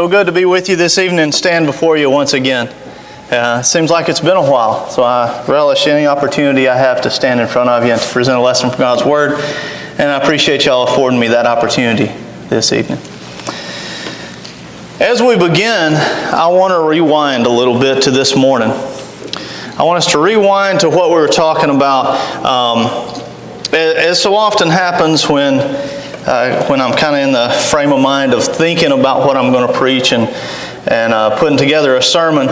So good to be with you this evening and stand before you once again. Seems like it's been a while, so I relish any opportunity I have to stand in front of you and to present a lesson from God's Word, and I appreciate y'all affording me that opportunity this evening. As we begin, I want to rewind a little bit to this morning. I want us to rewind to what we were talking about. As so often happens when I'm kind of in the frame of mind of thinking about what I'm going to preach and putting together a sermon,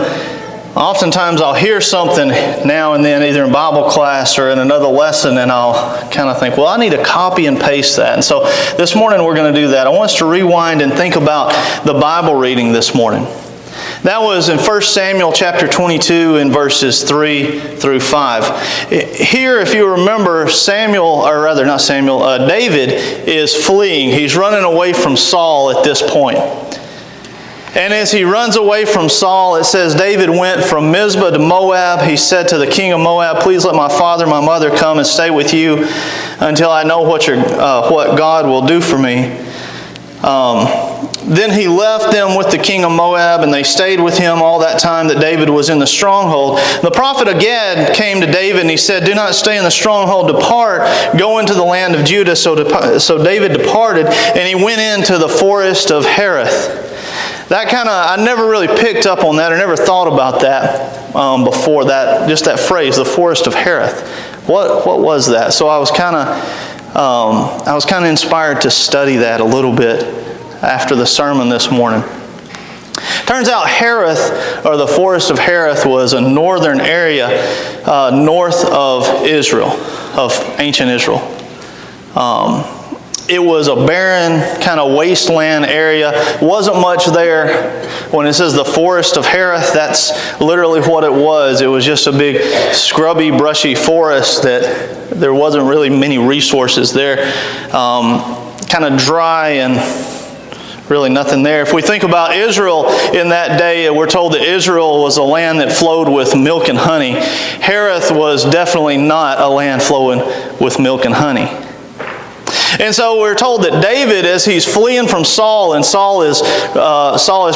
oftentimes I'll hear something now and then, either in Bible class or in another lesson, and I'll kind of think, well, I need to copy and paste that. And so this morning we're going to do that. I want us to rewind and think about the Bible reading this morning. That was in 1 Samuel chapter 22 in verses 3 through 5. Here, if you remember, David is fleeing. He's running away from Saul at this point. And as he runs away from Saul, it says David went from Mizpah to Moab. He said to the king of Moab, "Please let my father and my mother come and stay with you until I know what God will do for me." Then he left them with the king of Moab, and they stayed with him all that time that David was in the stronghold. The prophet Gad came to David, and he said, "Do not stay in the stronghold, depart, go into the land of Judah." So David departed, and he went into the forest of Hereth. I never really picked up on that, or never thought about that before that, just that phrase, the forest of Hereth. What was that? So I was kind of inspired to study that a little bit after the sermon this morning. Turns out Hereth, or the forest of Hereth, was a northern area north of Israel, of ancient Israel. It was a barren, kind of wasteland area. Wasn't much there. When it says the forest of Hereth, that's literally what it was. It was just a big scrubby, brushy forest that there wasn't really many resources there. Kind of dry and really nothing there. If we think about Israel in that day, we're told that Israel was a land that flowed with milk and honey. Hereth was definitely not a land flowing with milk and honey. And so we're told that David, as he's fleeing from Saul, and Saul is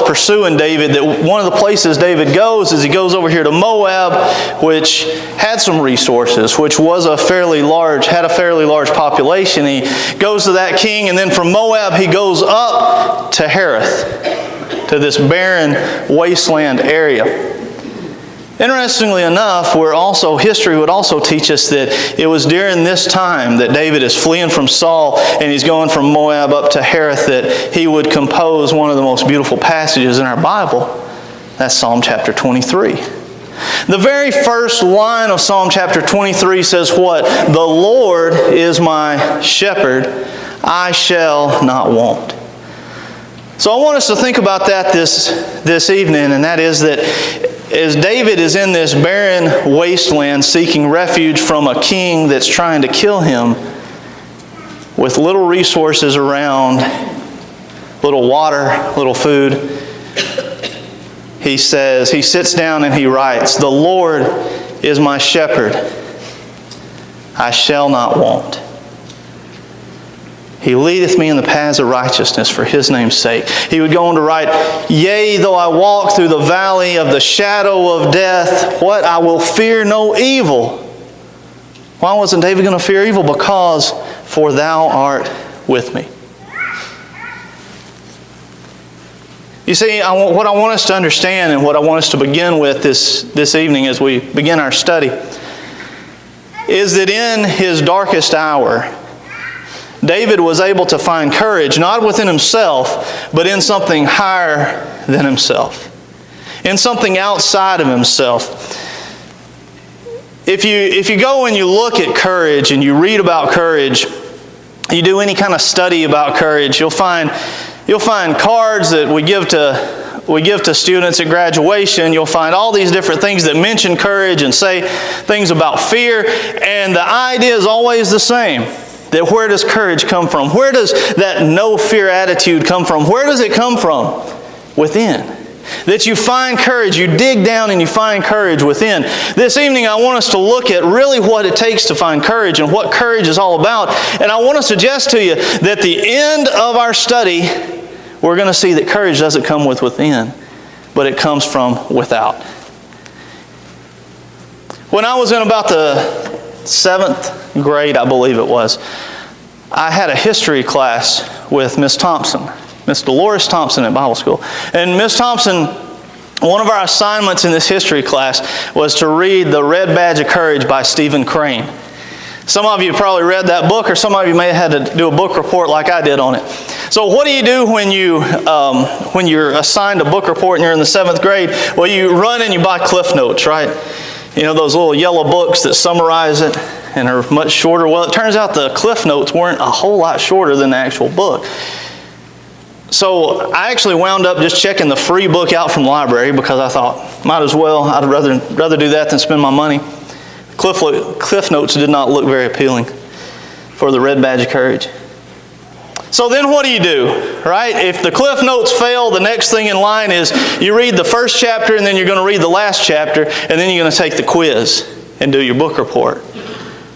pursuing David, that one of the places David goes is he goes over here to Moab, which had some resources, which was had a fairly large population. He goes to that king, and then from Moab he goes up to Hereth, to this barren wasteland area. Interestingly enough, history would also teach us that it was during this time that David is fleeing from Saul and he's going from Moab up to Hereth that he would compose one of the most beautiful passages in our Bible. That's Psalm chapter 23. The very first line of Psalm chapter 23 says what? "The Lord is my shepherd, I shall not want." So I want us to think about that this evening, and that is that as David is in this barren wasteland seeking refuge from a king that's trying to kill him, with little resources around, little water, little food, he sits down and he writes, "The Lord is my shepherd, I shall not want. He leadeth me in the paths of righteousness for His name's sake." He would go on to write, "Yea, though I walk through the valley of the shadow of death, what? I will fear no evil." Why wasn't David going to fear evil? Because, "For Thou art with me." You see, what I want us to understand and what I want us to begin with this evening as we begin our study is that in his darkest hour, David was able to find courage, not within himself, but in something higher than himself, in something outside of himself. If you go and you look at courage and you read about courage, you do any kind of study about courage, you'll find cards that we give to students at graduation. You'll find all these different things that mention courage and say things about fear, and the idea is always the same. That where does courage come from? Where does that no fear attitude come from? Where does it come from? Within. That you find courage, you dig down and you find courage within. This evening I want us to look at really what it takes to find courage and what courage is all about. And I want to suggest to you that the end of our study we're going to see that courage doesn't come with within, but it comes from without. When I was in about the 7th grade, I believe it was, I had a history class with Miss Thompson, Miss Dolores Thompson at Bible school. And Miss Thompson, one of our assignments in this history class was to read The Red Badge of Courage by Stephen Crane. Some of you probably read that book, or some of you may have had to do a book report like I did on it. So what do you do when you're assigned a book report and you're in the 7th grade? Well, you run and you buy Cliff Notes, right? You know, those little yellow books that summarize it and are much shorter. Well, it turns out the Cliff Notes weren't a whole lot shorter than the actual book. So I actually wound up just checking the free book out from the library because I thought, might as well. I'd rather do that than spend my money. Cliff Notes did not look very appealing for the Red Badge of Courage. So then what do, right? If the Cliff Notes fail, the next thing in line is you read the first chapter and then you're going to read the last chapter and then you're going to take the quiz and do your book report.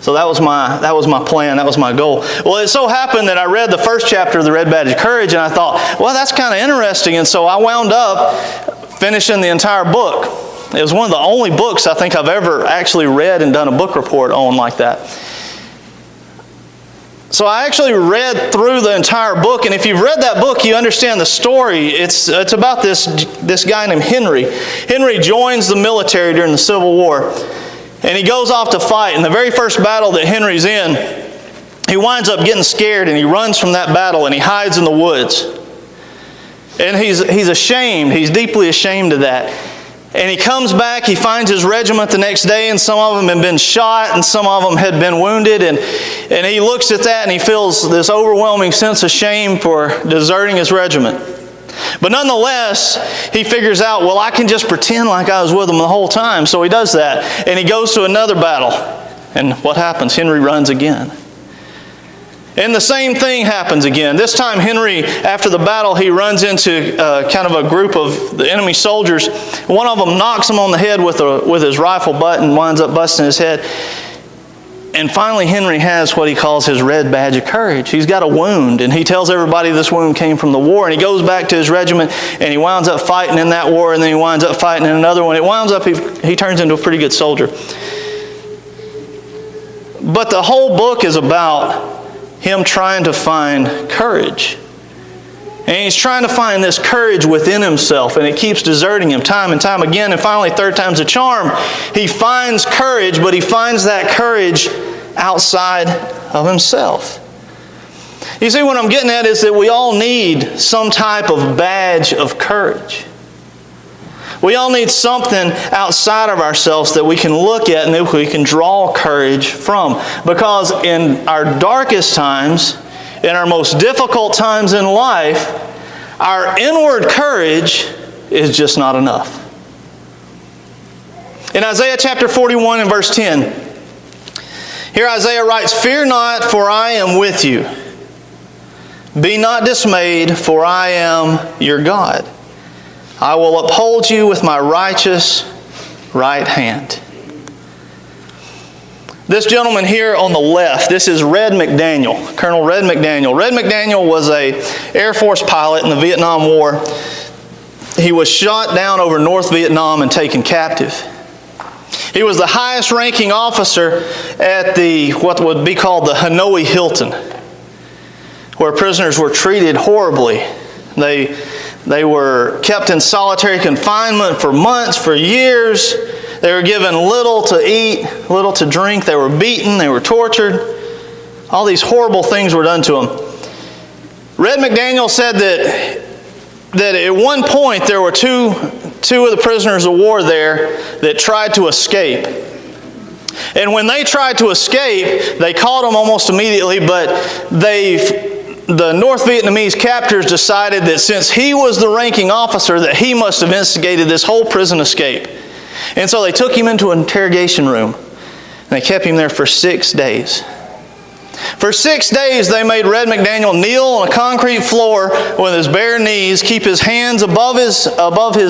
So that was my plan, that was my goal. Well, it so happened that I read the first chapter of the Red Badge of Courage and I thought, well, that's kind of interesting. And so I wound up finishing the entire book. It was one of the only books I think I've ever actually read and done a book report on like that. So I actually read through the entire book, and if you've read that book, you understand the story. It's about this guy named Henry. Henry joins the military during the Civil War, and he goes off to fight. In the very first battle that Henry's in, he winds up getting scared, and he runs from that battle, and he hides in the woods. And he's ashamed. He's deeply ashamed of that. And he comes back, he finds his regiment the next day, and some of them had been shot, and some of them had been wounded, and he looks at that and he feels this overwhelming sense of shame for deserting his regiment. But nonetheless, he figures out, well, I can just pretend like I was with them the whole time, so he does that. And he goes to another battle, and what happens? Henry runs again. And the same thing happens again. This time Henry, after the battle, he runs into kind of a group of the enemy soldiers. One of them knocks him on the head with his rifle butt and winds up busting his head. And finally Henry has what he calls his Red Badge of Courage. He's got a wound, and he tells everybody this wound came from the war. And he goes back to his regiment, and he winds up fighting in that war, and then he winds up fighting in another one. It winds up, he turns into a pretty good soldier. But the whole book is about him trying to find courage. And he's trying to find this courage within himself, and it keeps deserting him time and time again. And finally, third time's a charm. He finds courage, but he finds that courage outside of himself. You see, what I'm getting at is that we all need some type of badge of courage. We all need something outside of ourselves that we can look at and that we can draw courage from. Because in our darkest times, in our most difficult times in life, our inward courage is just not enough. In Isaiah chapter 41 and verse 10, here Isaiah writes, "Fear not, for I am with you. Be not dismayed, for I am your God. I will uphold you with my righteous right hand." This gentleman here on the left, this is Red McDaniel, Colonel Red McDaniel. Red McDaniel was an Air Force pilot in the Vietnam War. He was shot down over North Vietnam and taken captive. He was the highest ranking officer at what would be called the Hanoi Hilton, where prisoners were treated horribly. They were kept in solitary confinement for months, for years. They were given little to eat, little to drink. They were beaten. They were tortured. All these horrible things were done to them. Red McDaniel said that at one point there were two of the prisoners of war there that tried to escape. And when they tried to escape, they caught them almost immediately, but the North Vietnamese captors decided that since he was the ranking officer, that he must have instigated this whole prison escape. And so they took him into an interrogation room, and they kept him there for 6 days. For 6 days, they made Red McDaniel kneel on a concrete floor with his bare knees, keep his hands above his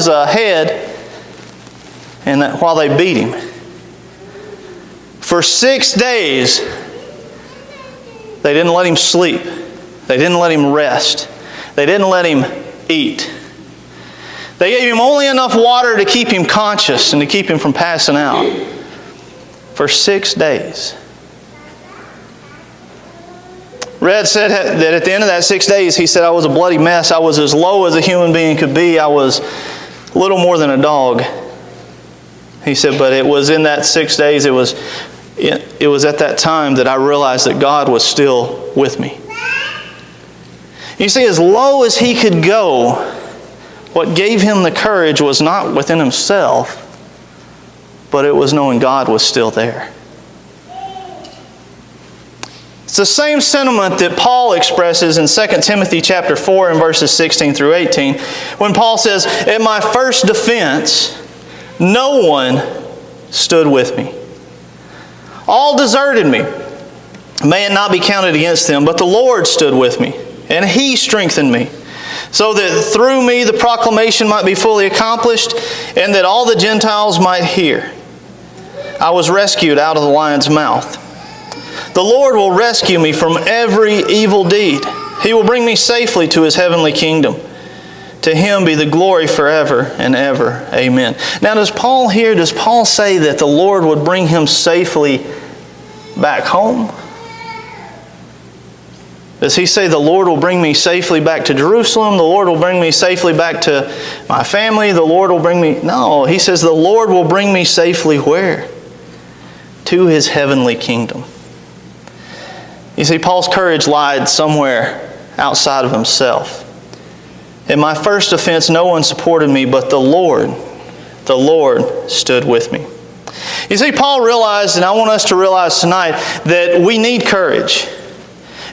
head, and while they beat him. For 6 days, they didn't let him sleep. They didn't let him rest. They didn't let him eat. They gave him only enough water to keep him conscious and to keep him from passing out for 6 days. Red said that at the end of that 6 days, he said, I was a bloody mess. I was as low as a human being could be. I was little more than a dog. He said, but it was in that 6 days, it was at that time that I realized that God was still with me. You see, as low as he could go, what gave him the courage was not within himself, but it was knowing God was still there. It's the same sentiment that Paul expresses in 2 Timothy chapter 4 and verses 16 through 18, when Paul says, at my first defense, no one stood with me. All deserted me. May it not be counted against them, but the Lord stood with me, and He strengthened me, so that through me the proclamation might be fully accomplished, and that all the Gentiles might hear. I was rescued out of the lion's mouth. The Lord will rescue me from every evil deed. He will bring me safely to His heavenly kingdom. To Him be the glory forever and ever. Amen. Now does Paul say that the Lord would bring him safely back home? Does he say the Lord will bring me safely back to Jerusalem? The Lord will bring me safely back to my family? The Lord will bring me... No, he says the Lord will bring me safely where? To His heavenly kingdom. You see, Paul's courage lied somewhere outside of himself. In my first offense, no one supported me, but the Lord stood with me. You see, Paul realized, and I want us to realize tonight, that we need courage.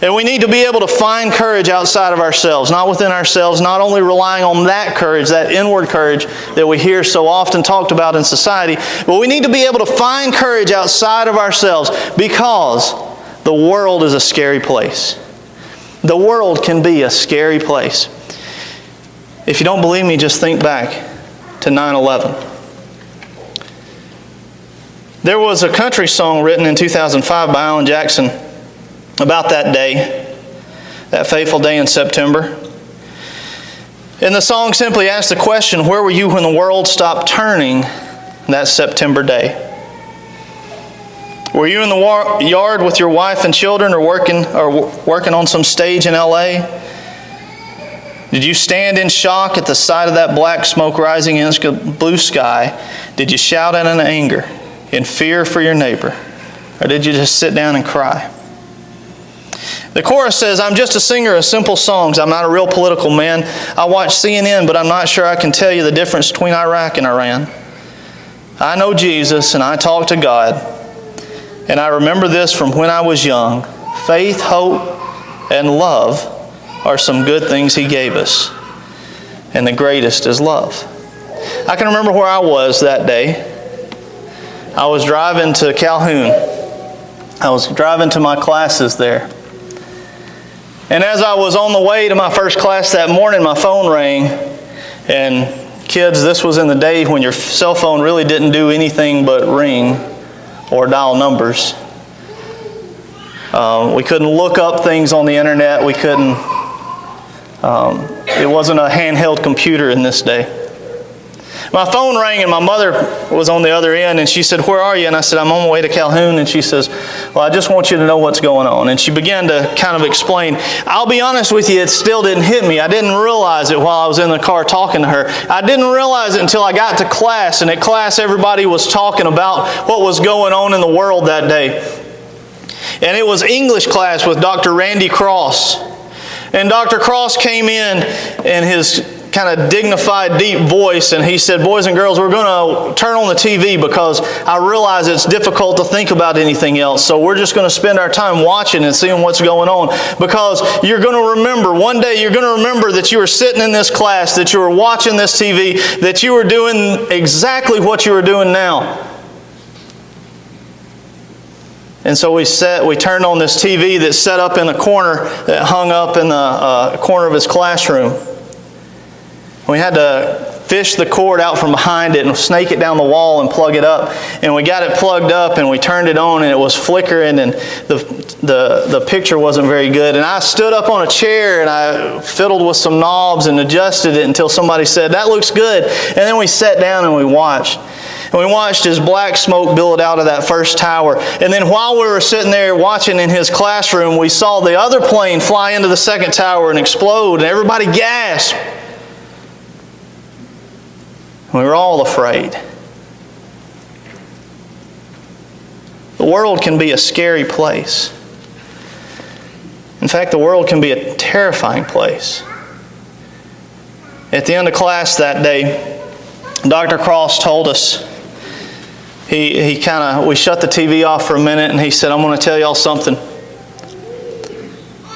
And we need to be able to find courage outside of ourselves, not within ourselves, not only relying on that courage, that inward courage that we hear so often talked about in society, but we need to be able to find courage outside of ourselves, because the world is a scary place. The world can be a scary place. If you don't believe me, just think back to 9/11. There was a country song written in 2005 by Alan Jackson about that day, that fateful day in September. And the song simply asked the question, where were you when the world stopped turning that September day? Were you in the yard with your wife and children, or working on some stage in LA? Did you stand in shock at the sight of that black smoke rising against the blue sky? Did you shout out in anger, in fear for your neighbor? Or did you just sit down and cry? The chorus says, I'm just a singer of simple songs. I'm not a real political man. I watch CNN, but I'm not sure I can tell you the difference between Iraq and Iran. I know Jesus, and I talk to God. And I remember this from when I was young. Faith, hope, and love are some good things He gave us. And the greatest is love. I can remember where I was that day. I was driving to Calhoun. I was driving to my classes there. And as I was on the way to my first class that morning, my phone rang. And kids, this was in the day when your cell phone really didn't do anything but ring or dial numbers. We couldn't look up things on the internet. We couldn't... it wasn't a handheld computer in this day. My phone rang and my mother was on the other end, and she said, where are you? And I said, I'm on my way to Calhoun. And she says, well, I just want you to know what's going on. And she began to kind of explain. I'll be honest with you, it still didn't hit me. I didn't realize it while I was in the car talking to her. I didn't realize it until I got to class, and at class everybody was talking about what was going on in the world that day. And it was English class with Dr. Randy Cross. And Dr. Cross came in his kind of dignified, deep voice, and he said, boys and girls, we're going to turn on the TV because I realize it's difficult to think about anything else. So we're just going to spend our time watching and seeing what's going on, because you're going to remember, one day you're going to remember that you were sitting in this class, that you were watching this TV, that you were doing exactly what you were doing now. And so we turned on this TV that's set up in the corner, that hung up in the corner of his classroom. We had to fish the cord out from behind it and snake it down the wall and plug it up. And we got it plugged up and we turned it on and it was flickering and the picture wasn't very good. And I stood up on a chair and I fiddled with some knobs and adjusted it until somebody said, "That looks good." And then we sat down and we watched. And we watched as black smoke billowed out of that first tower. And then while we were sitting there watching in his classroom, we saw the other plane fly into the second tower and explode, and everybody gasped. We were all afraid. The world can be a scary place. In fact, the world can be a terrifying place. At the end of class that day, Dr. Cross told us, we shut the TV off for a minute and he said, "I'm going to tell y'all something."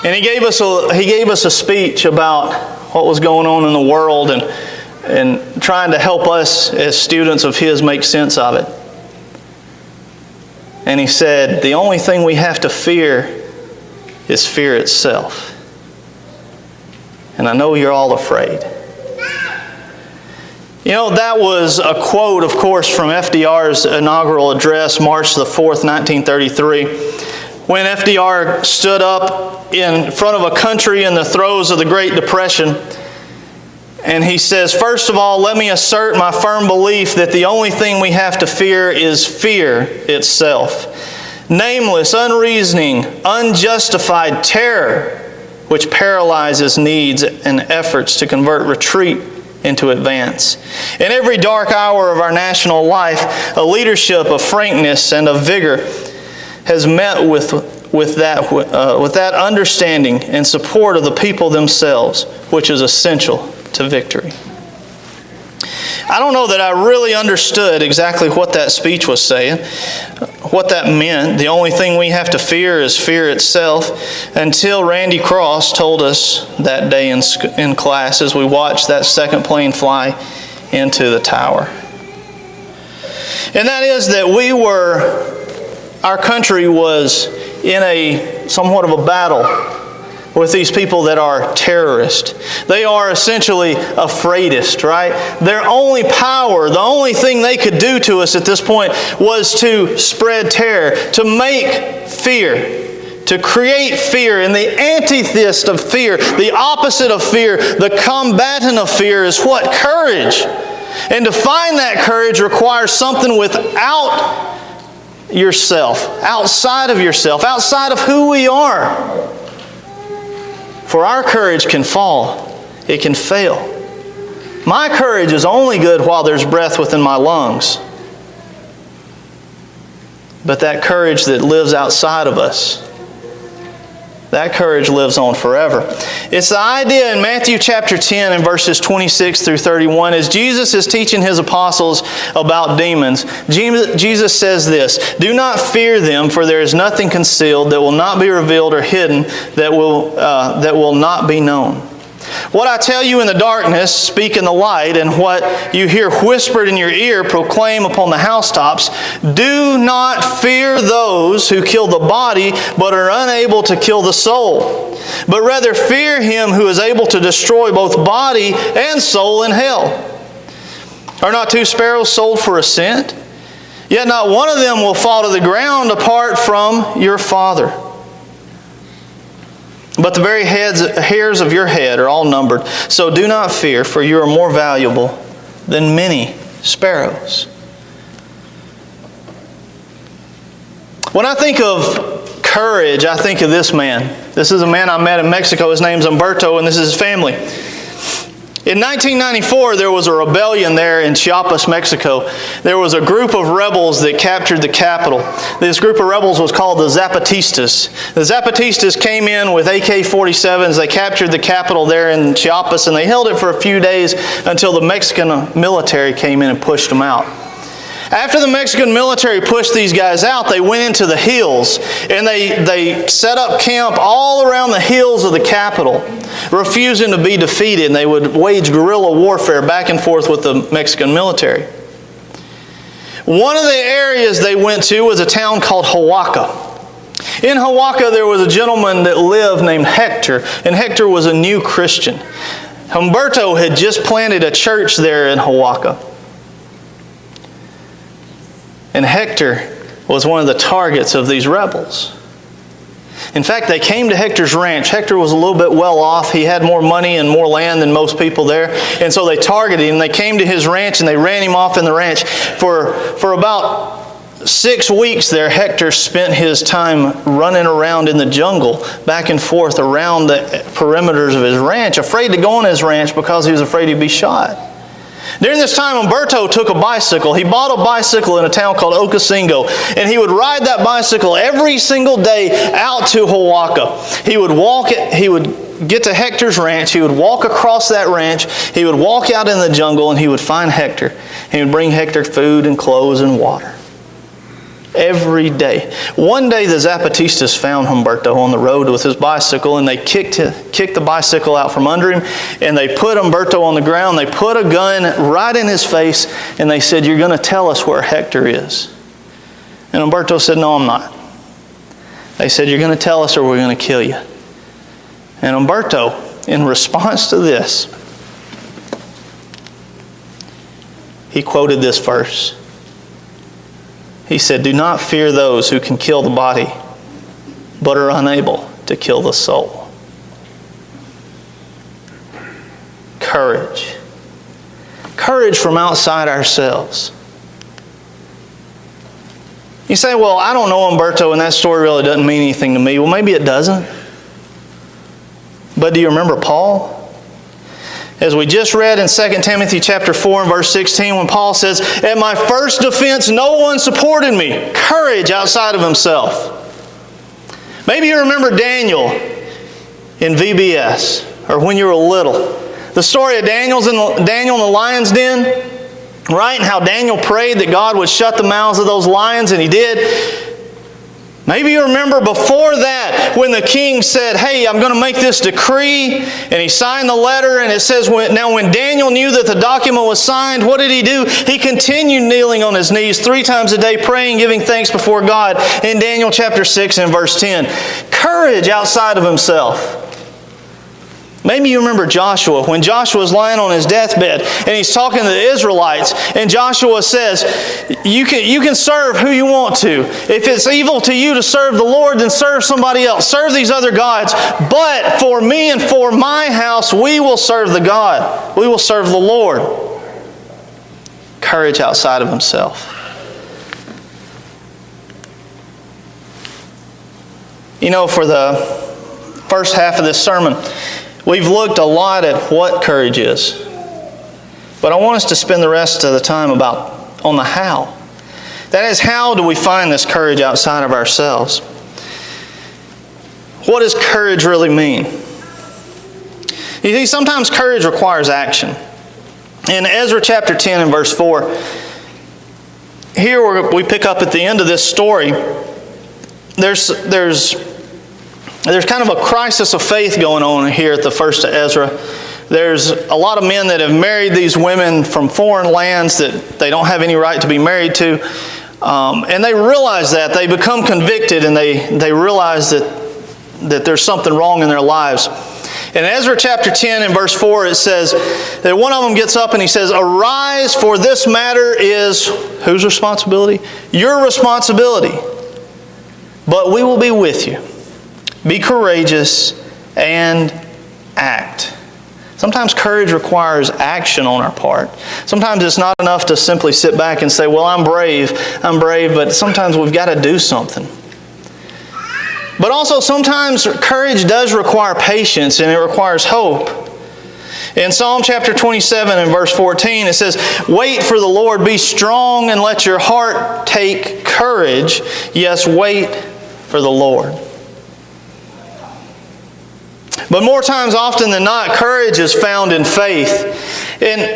And he gave us a speech about what was going on in the world and trying to help us as students of his make sense of it. And he said, "The only thing we have to fear is fear itself." And I know you're all afraid. You know, that was a quote, of course, from FDR's inaugural address, March the 4th, 1933, when FDR stood up in front of a country in the throes of the Great Depression. And he says, "First of all, let me assert my firm belief that the only thing we have to fear is fear itself. Nameless, unreasoning, unjustified terror, which paralyzes needs and efforts to convert retreat into advance. In every dark hour of our national life, a leadership of frankness and of vigor has met with that understanding and support of the people themselves, which is essential to victory." I don't know that I really understood exactly what that speech was saying, what that meant. The only thing we have to fear is fear itself, until Randy Cross told us that day in class as we watched that second plane fly into the tower. And that is that our country was in somewhat of a battle with these people that are terrorists. They are essentially afraidist, right? Their only power, the only thing they could do to us at this point was to spread terror, to make fear, to create fear. And the antithesis of fear, the opposite of fear, the combatant of fear is what? Courage. And to find that courage requires something without yourself, outside of yourself, outside of who we are. For our courage can fall. It can fail. My courage is only good while there's breath within my lungs. But that courage that lives outside of us, that courage lives on forever. It's the idea in Matthew chapter 10 and verses 26 through 31 as Jesus is teaching his apostles about demons. Jesus says this, "Do not fear them, for there is nothing concealed that will not be revealed or hidden that will not be known. What I tell you in the darkness, speak in the light, and what you hear whispered in your ear, proclaim upon the housetops. Do not fear those who kill the body, but are unable to kill the soul. But rather fear him who is able to destroy both body and soul in hell. Are not 2 sparrows sold for a cent? Yet not one of them will fall to the ground apart from your Father. But the very hairs of your head are all numbered. So do not fear, for you are more valuable than many sparrows." When I think of courage, I think of this man. This is a man I met in Mexico. His name's Humberto, and this is his family. In 1994, there was a rebellion there in Chiapas, Mexico. There was a group of rebels that captured the capital. This group of rebels was called the Zapatistas. The Zapatistas came in with AK-47s. They captured the capital there in Chiapas, and they held it for a few days until the Mexican military came in and pushed them out. After the Mexican military pushed these guys out, they went into the hills and they set up camp all around the hills of the capital, refusing to be defeated, and they would wage guerrilla warfare back and forth with the Mexican military. One of the areas they went to was a town called Oaxaca. In Oaxaca, there was a gentleman that lived named Hector, and Hector was a new Christian. Humberto had just planted a church there in Huaca. And Hector was one of the targets of these rebels. In fact, they came to Hector's ranch. Hector was a little bit well off. He had more money and more land than most people there. And so they targeted him. They came to his ranch and they ran him off in the ranch. For about 6 weeks there, Hector spent his time running around in the jungle, back and forth around the perimeters of his ranch, afraid to go on his ranch because he was afraid he'd be shot. During this time, Humberto took a bicycle. He bought a bicycle in a town called Ocosingo, and he would ride that bicycle every single day out to Huaca. He would walk it, he would get to Hector's ranch, he would walk across that ranch, he would walk out in the jungle, and he would find Hector. He would bring Hector food and clothes and water. Every day. One day the Zapatistas found Humberto on the road with his bicycle, and they kicked the bicycle out from under him, and they put Humberto on the ground. They put a gun right in his face, and they said, "You're going to tell us where Hector is." And Humberto said, "No, I'm not." They said, "You're going to tell us or we're going to kill you." And Humberto, in response to this, he quoted this verse. He said, "Do not fear those who can kill the body, but are unable to kill the soul." Courage. Courage from outside ourselves. You say, "Well, I don't know Humberto, and that story really doesn't mean anything to me." Well, maybe it doesn't. But do you remember Paul? As we just read in 2 Timothy chapter 4 and verse 16, when Paul says, "At my first defense, no one supported me." Courage outside of himself. Maybe you remember Daniel in VBS, or when you were little. The story of Daniel in the lion's den, right? And how Daniel prayed that God would shut the mouths of those lions, and he did. Maybe you remember before that when the king said, "Hey, I'm going to make this decree," and he signed the letter, and it says, when Daniel knew that the document was signed, what did he do? He continued kneeling on his knees 3 times a day, praying, giving thanks before God in Daniel chapter 6 and verse 10. Courage outside of himself. Maybe you remember Joshua, when Joshua was lying on his deathbed and he's talking to the Israelites, and Joshua says, you can serve who you want to. If it's evil to you to serve the Lord, then serve somebody else. Serve these other gods. But for me and for my house, we will serve the God. We will serve the Lord. Courage outside of himself. You know, for the first half of this sermon, we've looked a lot at what courage is. But I want us to spend the rest of the time on the how. That is, how do we find this courage outside of ourselves? What does courage really mean? You see, sometimes courage requires action. In Ezra chapter 10 and verse 4, here we pick up at the end of this story. There's kind of a crisis of faith going on here at the first of Ezra. There's a lot of men that have married these women from foreign lands that they don't have any right to be married to. And they realize that. They become convicted, and they realize that there's something wrong in their lives. In Ezra chapter 10 and verse 4, it says that one of them gets up and he says, "Arise, for this matter is," whose responsibility? Your responsibility. "But we will be with you. Be courageous and act." Sometimes courage requires action on our part. Sometimes it's not enough to simply sit back and say, "Well, I'm brave, but sometimes we've got to do something. But also sometimes courage does require patience, and it requires hope. In Psalm chapter 27 and verse 14, it says, "Wait for the Lord, be strong, and let your heart take courage. Yes, wait for the Lord." But more times often than not, courage is found in faith. In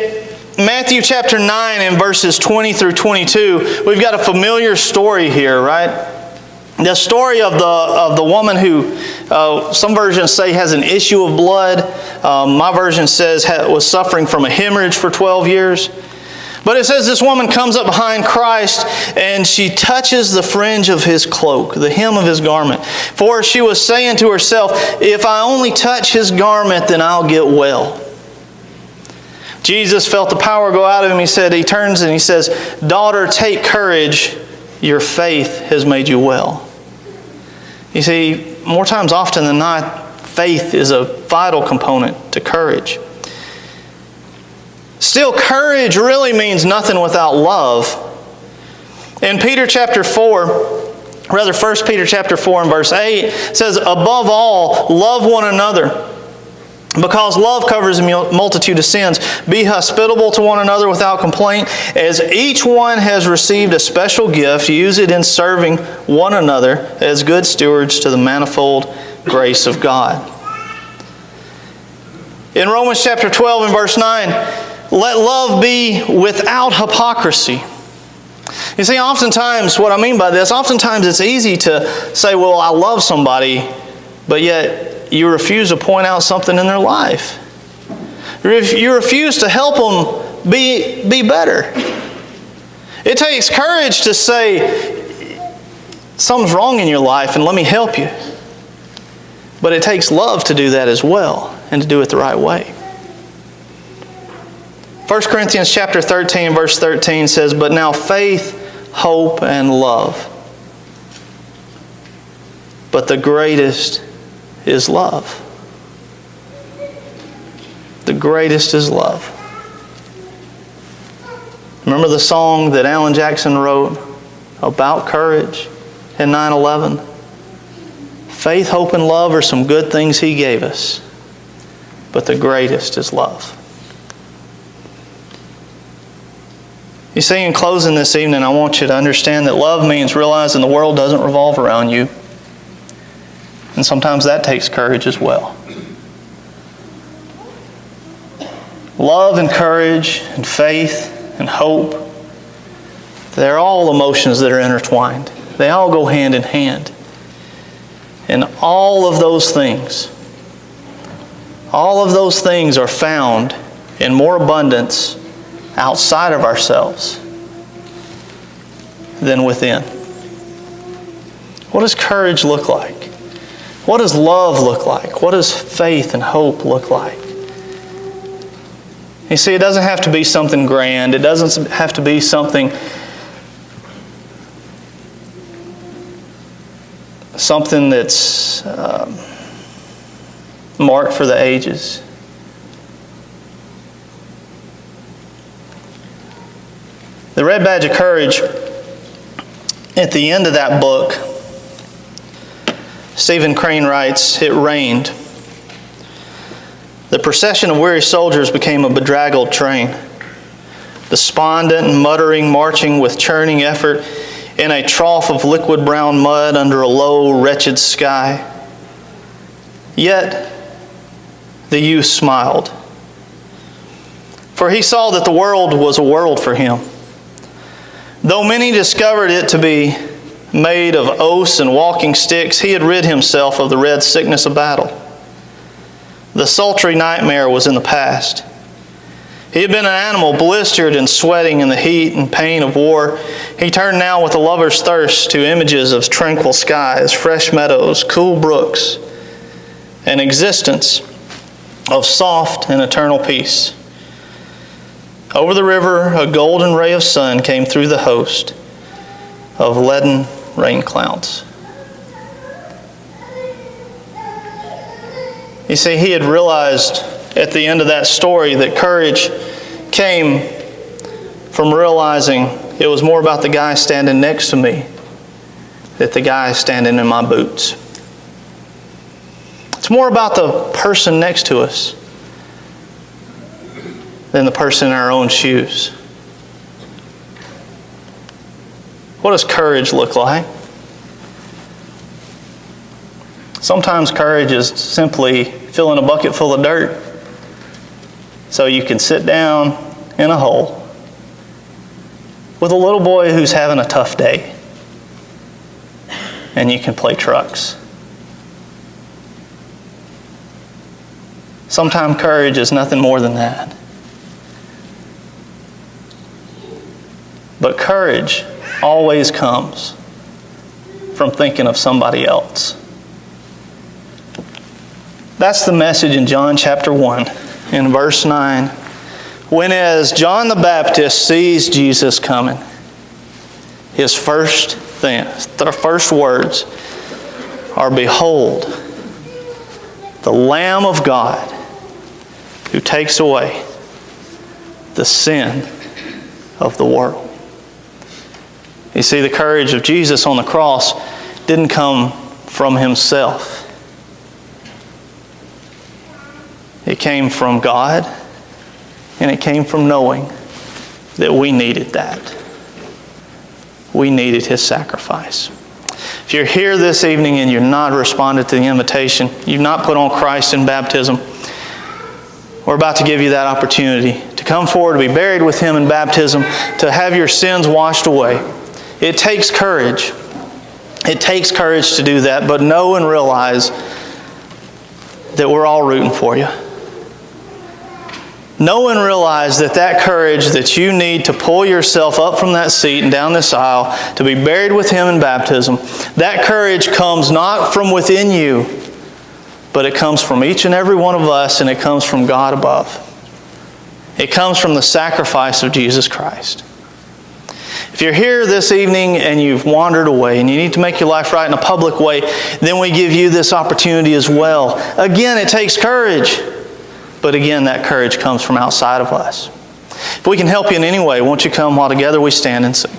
Matthew chapter 9 and verses 20 through 22, we've got a familiar story here, right? The story of the woman who, some versions say has an issue of blood. My version says was suffering from a hemorrhage for 12 years. But it says this woman comes up behind Christ and she touches the fringe of His cloak, the hem of His garment. For she was saying to herself, "If I only touch His garment, then I'll get well." Jesus felt the power go out of him. He turns and he says, "Daughter, take courage. Your faith has made you well." You see, more times often than not, faith is a vital component to courage. Still, courage really means nothing without love. In 1 Peter chapter 4 and verse 8 says, "Above all, love one another, because love covers a multitude of sins. Be hospitable to one another without complaint. As each one has received a special gift, use it in serving one another as good stewards to the manifold grace of God." In Romans chapter 12 and verse 9, "Let love be without hypocrisy." You see, oftentimes, what I mean by this, oftentimes it's easy to say, well, I love somebody, but yet you refuse to point out something in their life. You refuse to help them be better. It takes courage to say, something's wrong in your life and let me help you. But it takes love to do that as well, and to do it the right way. 1 Corinthians chapter 13, verse 13 says, "But now faith, hope, and love. But the greatest is love." The greatest is love. Remember the song that Alan Jackson wrote about courage in 9/11? Faith, hope, and love are some good things He gave us, but the greatest is love. You see, in closing this evening, I want you to understand that love means realizing the world doesn't revolve around you. And sometimes that takes courage as well. Love and courage and faith and hope, they're all emotions that are intertwined. They all go hand in hand. And all of those things are found in more abundance outside of ourselves than within. What does courage look like? What does love look like? What does faith and hope look like? You see, it doesn't have to be something grand. It doesn't have to be something that's marked for the ages. The Red Badge of Courage, at the end of that book, Stephen Crane writes, "It rained. The procession of weary soldiers became a bedraggled train, despondent and muttering, marching with churning effort in a trough of liquid brown mud under a low, wretched sky. Yet the youth smiled, for he saw that the world was a world for him. Though many discovered it to be made of oaths and walking sticks, he had rid himself of the red sickness of battle. The sultry nightmare was in the past. He had been an animal blistered and sweating in the heat and pain of war. He turned now with a lover's thirst to images of tranquil skies, fresh meadows, cool brooks, an existence of soft and eternal peace. Over the river, a golden ray of sun came through the host of leaden rain clouds." You see, he had realized at the end of that story that courage came from realizing it was more about the guy standing next to me than the guy standing in my boots. It's more about the person next to us than the person in our own shoes. What does courage look like? Sometimes courage is simply filling a bucket full of dirt so you can sit down in a hole with a little boy who's having a tough day and you can play trucks. Sometimes courage is nothing more than that. But courage always comes from thinking of somebody else. That's the message in John chapter 1. In verse 9, when as John the Baptist sees Jesus coming, his first words are, "Behold, the Lamb of God who takes away the sin of the world." You see, the courage of Jesus on the cross didn't come from himself. It came from God, and it came from knowing that we needed that. We needed his sacrifice. If you're here this evening and you've not responded to the invitation, you've not put on Christ in baptism, we're about to give you that opportunity to come forward, to be buried with him in baptism, to have your sins washed away. It takes courage. It takes courage to do that, but know and realize that we're all rooting for you. Know and realize that that courage that you need to pull yourself up from that seat and down this aisle, to be buried with him in baptism, that courage comes not from within you, but it comes from each and every one of us, and it comes from God above. It comes from the sacrifice of Jesus Christ. If you're here this evening and you've wandered away and you need to make your life right in a public way, then we give you this opportunity as well. Again, it takes courage. But again, that courage comes from outside of us. If we can help you in any way, won't you come while together we stand and sing?